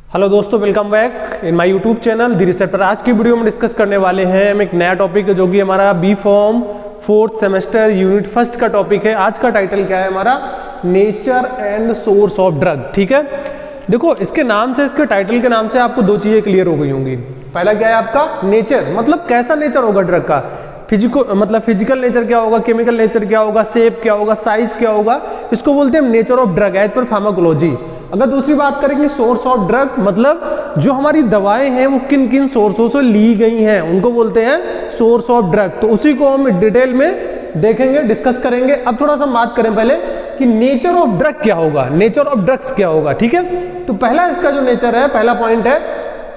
Hello दोस्तों, welcome back in my YouTube channel the receptor. आज की वीडियो में डिस्कस करने वाले हैं हम एक नया टॉपिक जो कि हमारा B form 4th semester unit 1 का टॉपिक है। आज का टाइटल क्या है हमारा? Nature and source of drug. ठीक है, देखो इसके नाम से, इसके टाइटल के नाम से आपको दो चीजें क्लियर हो गई होंगी। पहला क्या है आपका? नेचर, मतलब कैसा नेचर होगा ड्रग का। फिजिकल नेचर क्या होगा, केमिकल नेचर क्या होगा, शेप क्या होगा, साइज क्या होगा, इसको बोलते हैं नेचर ऑफ ड्रग एज पर फार्माकोलॉजी। अगर दूसरी बात करेंगे सोर्स ऑफ ड्रग, मतलब जो हमारी दवाएं हैं वो किन किन सोर्सों से ली गई हैं उनको बोलते हैं सोर्स ऑफ ड्रग। तो उसी को हम डिटेल में देखेंगे, डिस्कस करेंगे। अब थोड़ा सा बात करें पहले कि नेचर ऑफ ड्रग क्या होगा, नेचर ऑफ ड्रग्स क्या होगा। ठीक है, तो पहला इसका जो नेचर है, पहला पॉइंट है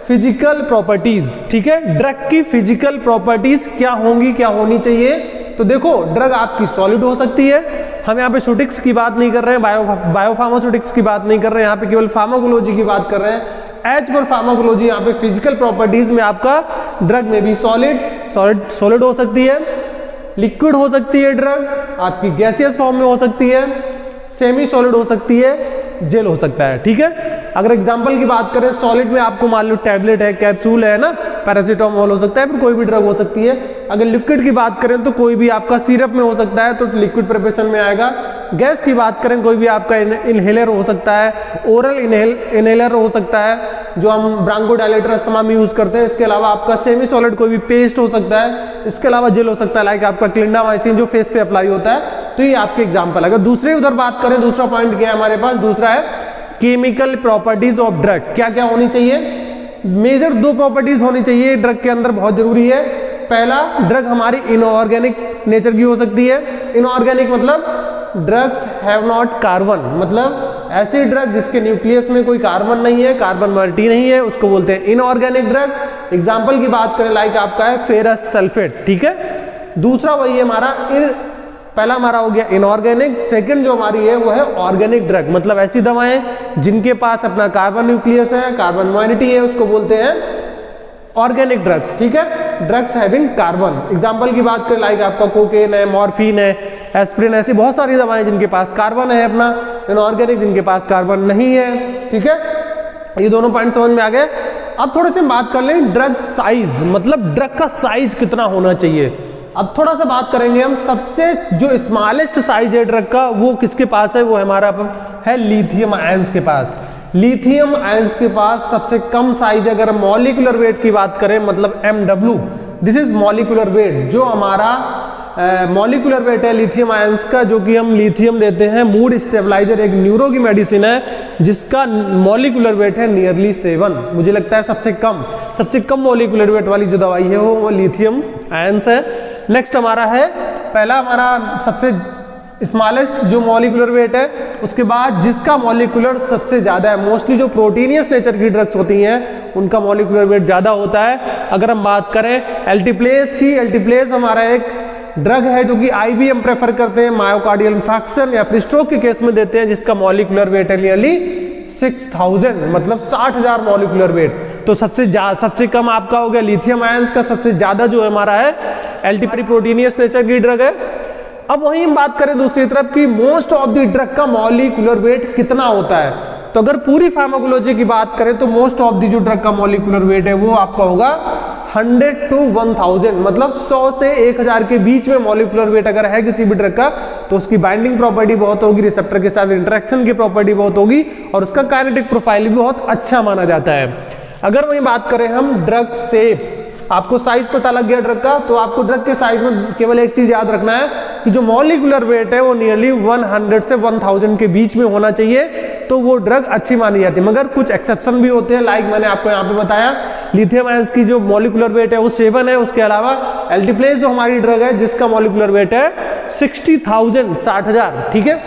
फिजिकल प्रॉपर्टीज। ठीक है, ड्रग की फिजिकल प्रॉपर्टीज क्या होंगी, क्या होनी चाहिए। तो देखो, ड्रग आपकी सॉलिड हो सकती है। हम यहाँ पे सूटिक्स की बात नहीं कर रहे हैं, बायोफार्मास्यूटिक्स की बात नहीं कर रहे हैं, यहाँ पे केवल फार्माकोलॉजी की बात कर रहे हैं। एज पर फार्माकोलॉजी यहाँ पे फिजिकल प्रॉपर्टीज में आपका ड्रग में भी सॉलिड हो सकती है, लिक्विड हो सकती है, ड्रग आपकी गैसियस फॉर्म में हो सकती है, सेमी सॉलिड हो सकती है, जेल हो सकता है। ठीक है, अगर एग्जांपल की बात करें, सॉलिड में आपको मान लो टैबलेट है, कैप्सूल है ना, पैरासीटामोल हो सकता है, फिर कोई भी ड्रग हो सकती है। अगर लिक्विड की बात करें तो कोई भी आपका सिरप में हो सकता है, तो लिक्विड प्रिपरेशन में आएगा। गैस की बात करें, कोई भी आपका इनहेलर हो सकता है, ओरल इनहेलर हो सकता है, जो हम ब्रांकोडायलेटर इस्तेमाल में यूज करते हैं। इसके अलावा आपका सेमी सॉलिड कोई भी पेस्ट हो सकता है। इसके अलावा जेल हो सकता है, लाइक आपका क्लिंडामाइसिन जो फेस पे अप्लाई होता है। तो ये आपके एग्जाम्पल। अगर दूसरे उधर बात करें, दूसरा पॉइंट क्या है हमारे पास? दूसरा है केमिकल प्रॉपर्टीज ऑफ ड्रग। क्या क्या होनी चाहिए? मेजर दो प्रॉपर्टीज होनी चाहिए ड्रग के अंदर, बहुत जरूरी है। पहला, ड्रग हमारी इनऑर्गेनिक नेचर की हो सकती है। इनऑर्गेनिक मतलब ड्रग्स हैव नॉट कार्बन, मतलब ऐसी ड्रग जिसके न्यूक्लियस में कोई कार्बन नहीं है, कार्बन मॉलिक्यूल नहीं है, उसको बोलते हैं इनऑर्गेनिक ड्रग। एग्जाम्पल की बात करें, लाइक आपका है फेरस सल्फेट। ठीक है, दूसरा वही है हमारा पहला हमारा हो गया इनऑर्गेनिक। सेकंड जो हमारी है वो है ऑर्गेनिक ड्रग, मतलब ऐसी दवाएं जिनके पास अपना कार्बन न्यूक्लियस है, कार्बन मॉइनिटी है, उसको बोलते हैं ऑर्गेनिक ड्रग्स। ठीक है, ड्रग्स हैविंग कार्बन। एग्जांपल की बात करें, लाइक आपका कोकेन है, मॉर्फिन है, एस्प्रिन, ऐसी बहुत सारी दवाएं जिनके पास कार्बन है अपना। इनऑर्गेनिक जिनके पास कार्बन नहीं है। ठीक है, ये दोनों पॉइंट समझ में आ गए। अब थोड़े से बात कर लें ड्रग साइज, मतलब ड्रग का साइज कितना होना चाहिए। अब थोड़ा सा बात करेंगे हम, सबसे जो स्मॉलेस्ट साइज है ड्रग का, वो किसके पास है? वो हमारा है लिथियम आयंस के पास। लिथियम आयंस के पास सबसे कम साइज, अगर मॉलिक्यूलर वेट की बात करें, मतलब MW, this is molecular weight. जो हमारा मॉलिक्यूलर वेट है लिथियम आयंस का, जो कि हम लिथियम देते हैं, मूड स्टेबलाइजर, एक न्यूरो की मेडिसिन है जिसका मॉलिक्यूलर वेट है नियरली 7। मुझे लगता है सबसे कम मॉलिक्यूलर वेट वाली जो दवाई है वो लिथियम आयंस है। नेक्स्ट हमारा है, पहला हमारा सबसे स्मॉलेस्ट जो मॉलिक्यूलर वेट है, उसके बाद जिसका मॉलिक्यूलर सबसे ज्यादा है। मोस्टली जो प्रोटीनियस नेचर की ड्रग्स होती हैं उनका मॉलिक्यूलर वेट ज्यादा होता है। अगर हम बात करें एल्टीप्लेज की, एल्टीप्लेज हमारा एक ड्रग है जो कि IBM प्रेफर करते हैं, मायोकार्डियल इंफार्क्शन या फिर स्ट्रोक के केस में देते हैं, जिसका मॉलिक्यूलर वेट है नियरली 6000, मतलब 60,000 मॉलिक्यूलर वेट। तो सबसे कम आपका हो गया लिथियम आयंस का, सबसे ज्यादा जो हमारा है एल्टीपी प्रोटीनियस नेचर की ड्रग है। अब वहीं हम बात करें दूसरी तरफ की मोस्ट ऑफ द ड्रग का मॉलिक्यूलर वेट कितना होता है। तो अगर पूरी फार्माकोलॉजी की बात करें तो मोस्ट ऑफ द जो ड्रग का मॉलिक्यूलर वेट है वो आपका होगा 100 to 1000, मतलब 100 से 1000 के बीच में मॉलिक्यूलर वेट अगर है किसी भी ड्रग का, तो उसकी बाइंडिंग प्रॉपर्टी बहुत होगी, रिसेप्टर के साथ इंटरेक्शन की प्रॉपर्टी बहुत होगी, और उसका काइनेटिक प्रोफाइल भी बहुत अच्छा माना जाता है। अगर वही बात करें हम ड्रग शेप, आपको साइज पता लग गया ड्रग का, तो आपको ड्रग के साइज में केवल एक चीज याद रखना है कि जो मॉलिक्यूलर वेट है वो नियरली 100 से 1000 के बीच में होना चाहिए, तो वो ड्रग अच्छी मानी जाती है। मगर कुछ एक्सेप्शन भी होते हैं, लाइक मैंने आपको यहाँ पे बताया लिथियम आयंस की जो मॉलिक्यूलर वेट है वो 7 है। उसके अलावा एल्टीप्लेज जो हमारी ड्रग है जिसका मॉलिक्यूलर वेट है 60,000। ठीक है,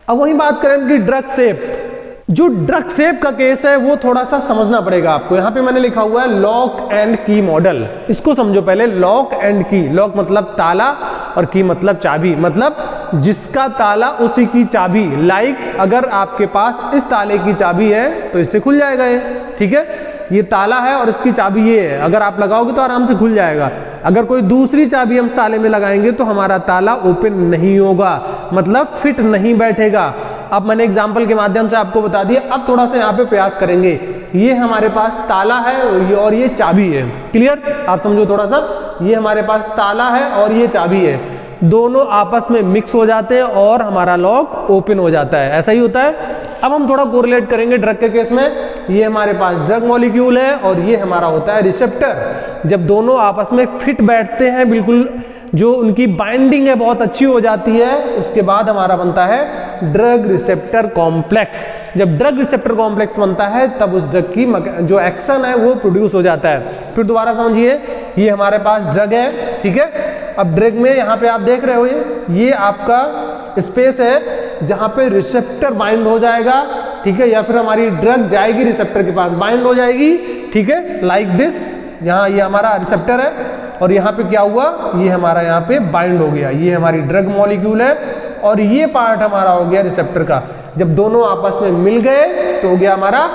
अब वही बात करें कि ड्रग शेप, जो ड्रग शेप का केस है वो थोड़ा सा समझना पड़ेगा आपको। यहां पे मैंने लिखा हुआ है लॉक एंड की मॉडल, इसको समझो पहले। लॉक एंड की, लॉक मतलब ताला और की मतलब चाबी, मतलब जिसका ताला उसी की चाबी। लाइक अगर आपके पास इस ताले की चाबी है तो इससे खुल जाएगा ये। ठीक है, ये ताला है और इसकी चाबी ये है, अगर आप लगाओगे तो आराम से खुल जाएगा। अगर कोई दूसरी चाबी हम ताले में लगाएंगे तो हमारा ताला ओपन नहीं होगा, मतलब फिट नहीं बैठेगा। अब मैंने एग्जाम्पल के माध्यम से आपको बता दिया, अब थोड़ा सा यहाँ पे प्रयास करेंगे। ये हमारे पास ताला है और ये चाबी है, क्लियर? आप समझो थोड़ा सा, ये हमारे पास ताला है और ये चाबी है, दोनों आपस में मिक्स हो जाते हैं और हमारा लॉक ओपन हो जाता है, ऐसा ही होता है। अब हम थोड़ा कोरिलेट करेंगे ड्रग के केस में। ये हमारे पास ड्रग मॉलिक्यूल है और ये हमारा होता है रिसेप्टर। जब दोनों आपस में फिट बैठते हैं, बिल्कुल जो उनकी बाइंडिंग है बहुत अच्छी हो जाती है, उसके बाद हमारा बनता है ड्रग रिसेप्टर कॉम्प्लेक्स। जब ड्रग रिसेप्टर कॉम्प्लेक्स बनता है तब उस ड्रग की जो एक्शन है वो प्रोड्यूस हो जाता है। फिर दोबारा समझिए, ये हमारे पास ड्रग है, ठीक है। अब ड्रग में यहाँ पे आप देख रहे हो ये आपका स्पेस है जहाँ पे रिसेप्टर बाइंड हो जाएगा, ठीक है, या फिर हमारी ड्रग जाएगी रिसेप्टर के पास, बाइंड हो जाएगी, ठीक है, लाइक दिस। यहाँ ये हमारा रिसेप्टर है और यहाँ पे क्या हुआ, ये हमारा यहाँ पे बाइंड हो गया, ये हमारी ड्रग मॉलिक्यूल है और ये पार्ट हमारा हो गया रिसेप्टर का। जब दोनों आपस में मिल गए तो हो गया हमारा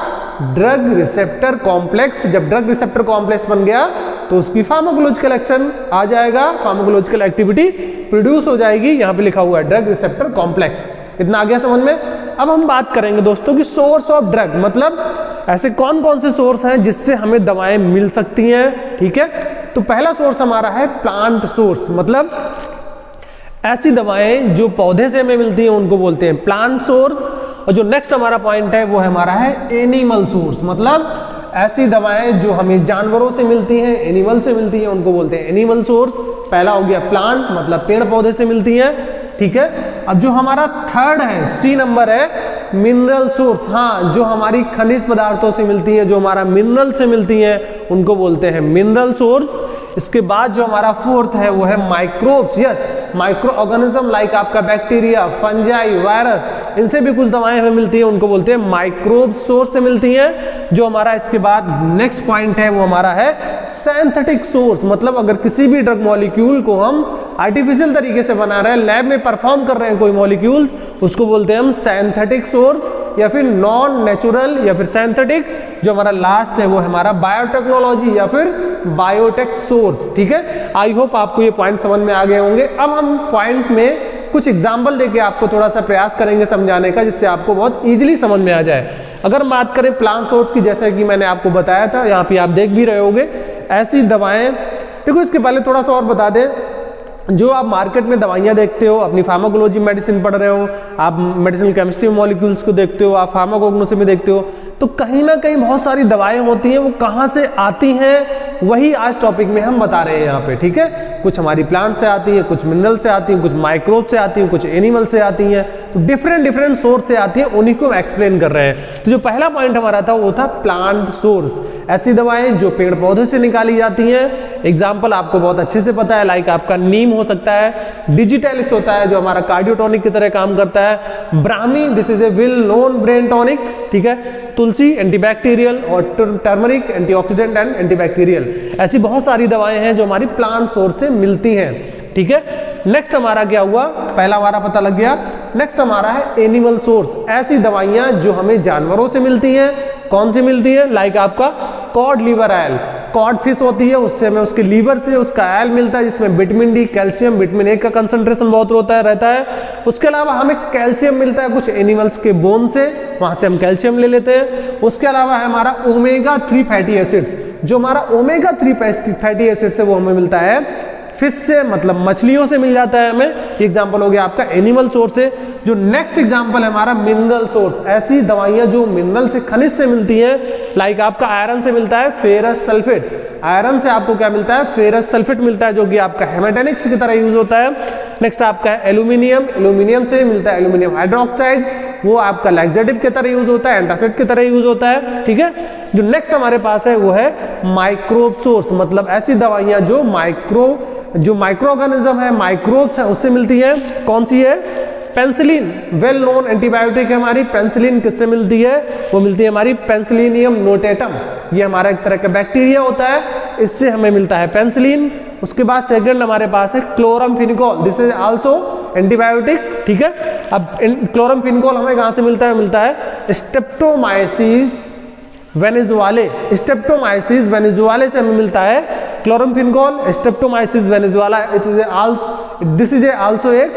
ड्रग रिसेप्टर कॉम्प्लेक्स। जब ड्रग रिसेप्टर कॉम्प्लेक्स बन गया तो उसकी फार्माकोलॉजिकल एक्शन आ जाएगा, फार्माकोलॉजिकल एक्टिविटी प्रोड्यूस हो जाएगी। यहाँ पे लिखा हुआ है ड्रग रिसेप्टर कॉम्प्लेक्स। इतना आ गया समझ में? अब हम बात करेंगे दोस्तों कि सोर्स ऑफ ड्रग, मतलब ऐसे कौन कौन से सोर्स हैं जिससे हमें दवाएं मिल सकती हैं, ठीक है। तो पहला सोर्स हमारा है प्लांट सोर्स, मतलब ऐसी दवाएं जो पौधे से हमें मिलती हैं उनको बोलते हैं प्लांट सोर्स। और जो नेक्स्ट हमारा पॉइंट है वो हमारा है एनिमल सोर्स, मतलब ऐसी दवाएं जो हमें जानवरों से मिलती हैं, एनिमल से मिलती हैं, उनको बोलते हैं एनिमल सोर्स। पहला हो गया प्लांट, मतलब पेड़ पौधे से मिलती हैं, ठीक है। अब जो हमारा थर्ड है, सी नंबर है, मिनरल सोर्स। हाँ, जो हमारी खनिज पदार्थों से मिलती है, जो हमारा मिनरल से मिलती हैं, उनको बोलते हैं मिनरल सोर्स। इसके बाद जो हमारा फोर्थ है वो है microbes. Yes, micro organism like आपका बैक्टीरिया, फंजाई, वायरस, इनसे भी कुछ दवाएं हमें मिलती हैं, उनको बोलते हैं माइक्रोब सोर्स से मिलती हैं। जो हमारा इसके बाद नेक्स्ट पॉइंट है वो हमारा है सिंथेटिक सोर्स, मतलब अगर किसी भी ड्रग मॉलिक्यूल को हम आर्टिफिशियल तरीके से बना रहे हैं, लैब में परफॉर्म कर रहे हैं कोई मॉलिक्यूल्स, उसको बोलते हैं हम सिंथेटिक सोर्स या फिर नॉन नेचुरल या फिर सिंथेटिक। जो हमारा लास्ट है वो हमारा बायोटेक्नोलॉजी या फिर बायोटेक सोर्स, ठीक है। आई होप आपको ये पॉइंट समझ में आ गए होंगे। अब हम पॉइंट में कुछ एग्जाम्पल देके आपको थोड़ा सा प्रयास करेंगे समझाने का, जिससे आपको बहुत इजीली समझ में आ जाए। अगर बात करें प्लांट सोर्स की, जैसे कि मैंने आपको बताया था, यहाँ पे आप देख भी रहे होंगे ऐसी दवाएं। देखो, इसके पहले थोड़ा सा और बता दें, जो आप मार्केट में दवाइयाँ देखते हो, अपनी फार्माकोलॉजी मेडिसिन पढ़ रहे हो, आप मेडिसिनल केमिस्ट्री मॉलिक्यूल्स को देखते हो, आप फार्माकोग्नोसी में देखते हो, तो कहीं ना कहीं बहुत सारी दवाएं होती हैं, वो कहाँ से आती हैं वही आज टॉपिक में हम बता रहे हैं यहाँ पे, ठीक है। कुछ हमारी प्लांट से आती हैं, कुछ मिनरल से आती हैं, कुछ माइक्रोब से आती हैं, कुछ एनिमल से आती हैं, तो डिफरेंट सोर्स से आती हैं, उन्हीं को एक्सप्लेन कर रहे हैं। तो जो पहला पॉइंट हमारा था वो था प्लांट सोर्स, ऐसी दवाएं जो पेड़ पौधे से निकाली जाती हैं। एग्जाम्पल आपको बहुत अच्छे से पता है, लाइक आपका नीम हो सकता है, डिजिटैलिस होता है जो हमारा कार्डियोटॉनिक की तरह काम करता है, Brahmi this is a well known brain tonic, ठीक है, तुलसी एंटीबैक्टीरियल और टर्मरिक एंटीऑक्सीडेंट एंड एंटीबैक्टीरियल। ऐसी बहुत सारी दवाएं हैं जो हमारी प्लांट सोर्स से मिलती हैं, ठीक है। नेक्स्ट हमारा क्या हुआ, पहला हमारा पता लग गया। नेक्स्ट हमारा है एनिमल सोर्स, ऐसी दवाइयां जो हमें जानवरों से मिलती हैं। कौन सी मिलती है? लाइक आपका cod liver oil, cod fish होती है, उससे हमें उसके लीवर से उसका आयल मिलता है, जिसमें vitamin D, calcium, vitamin A का कंसंट्रेशन बहुत रहता है। उसके अलावा हमें कैल्शियम मिलता है कुछ एनिमल्स के बोन से, वहां से हम कैल्शियम ले लेते हैं। उसके अलावा है हमारा ओमेगा 3 फैटी एसिड, जो हमारा ओमेगा 3 फैटी एसिड से वो हमें मिलता है फिश से, मतलब मछलियों से मिल जाता है हमें। एग्जाम्पल हो गया आपका एनिमल सोर्स से। जो नेक्स्ट एग्जाम्पल है हमारा मिनरल सोर्स, ऐसी दवाइयां जो मिनरल से, खनिज से मिलती हैं। लाइक आपका आयरन से मिलता है फेरस सल्फेट, आयरन से आपको क्या मिलता है? फेरस सल्फेट मिलता है, जो कि आपका हेमेटेनिक्स की तरह यूज होता है। नेक्स्ट आपका है एल्यूमिनियम, एल्यूमिनियम से मिलता है एल्यूमिनियम हाइड्रोक्साइड, वो आपका लैक्सेटिव की तरह यूज होता है, एंटासिड की तरह यूज होता है, ठीक है। जो नेक्स्ट हमारे पास है वो है माइक्रोब सोर्स, मतलब ऐसी दवाइयां जो माइक्रो ऑर्गेनिज्म है, माइक्रोब्स है, उससे मिलती है। कौन सी है? पेंसिलिन, वेल नोन एंटीबायोटिक है हमारी। पेंसिलिन किससे मिलती है? वो मिलती है हमारी पेंसिलिनियम नोटेटम, ये हमारा एक तरह का बैक्टीरिया होता है, इससे हमें मिलता है पेंसिलिन। उसके बाद सेकंड हमारे पास है chloramphenicol, this is also antibiotic, ठीक है। अब क्लोरामफेनिकोल हमें कहां से मिलता है? मिलता है स्ट्रेप्टोमाइसिस वेनेजुआले, स्ट्रेप्टोमाइसिस वेनेजुआले से हमें मिलता है chloramphenicol. Streptomyces venezuelae this is also एक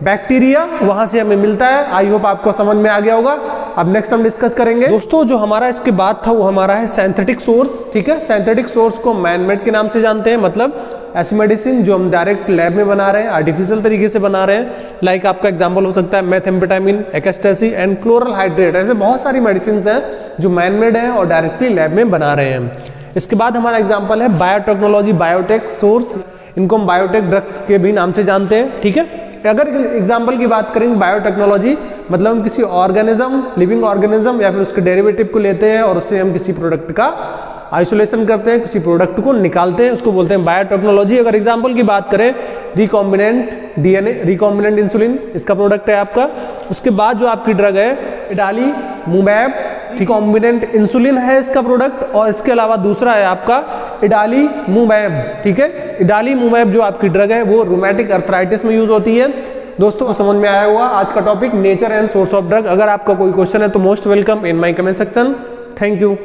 बैक्टीरिया वहां से हमें मिलता है। आई होप आपको समझ में आ गया होगा। अब नेक्स्ट हम डिस्कस करेंगे दोस्तों, जो हमारा इसके बाद था वो हमारा है सिंथेटिक सोर्स। ठीक है, सिंथेटिक सोर्स को मैन मेड के नाम से जानते हैं, मतलब ऐसी मेडिसिन जो हम डायरेक्ट लैब में बना रहे हैं, आर्टिफिशियल तरीके से बना रहे हैं। लाइक आपका एग्जांपल हो सकता है मेथेम्फेटामिन, एक्सटेसी एंड क्लोरल हाइड्रेट। ऐसे बहुत सारी मेडिसिन हैं जो मैन मेड है और डायरेक्टली लैब में बना रहे हैं। इसके बाद हमारा एग्जांपल है बायोटेक्नोलॉजी, बायोटेक सोर्स। इनको हम बायोटेक ड्रग्स के भी नाम से जानते हैं। ठीक है, अगर एग्जांपल की बात करें बायोटेक्नोलॉजी, मतलब हम किसी ऑर्गेनिज्म, लिविंग ऑर्गेनिज्म या फिर उसके डेरिवेटिव को लेते हैं और उससे हम किसी प्रोडक्ट का आइसोलेशन करते हैं, किसी प्रोडक्ट को निकालते हैं, उसको बोलते हैं बायोटेक्नोलॉजी। अगर एग्जांपल की बात करें रिकॉम्बिनेंट डीएनए, रिकॉम्बिनेंट इंसुलिन इसका प्रोडक्ट है आपका। उसके बाद जो आपकी ड्रग है इडालीमुमैब, रिकॉम्बिनेंट इंसुलिन है इसका प्रोडक्ट, और इसके अलावा दूसरा है आपका इडालीमुमैब। ठीक है, इडालीमुमैब जो आपकी ड्रग है वो रूमेटिक अर्थराइटिस में यूज होती है। दोस्तों समझ में आया हुआ आज का topic nature and source of drug. अगर आपका कोई क्वेश्चन है तो most welcome in my comment section. Thank you.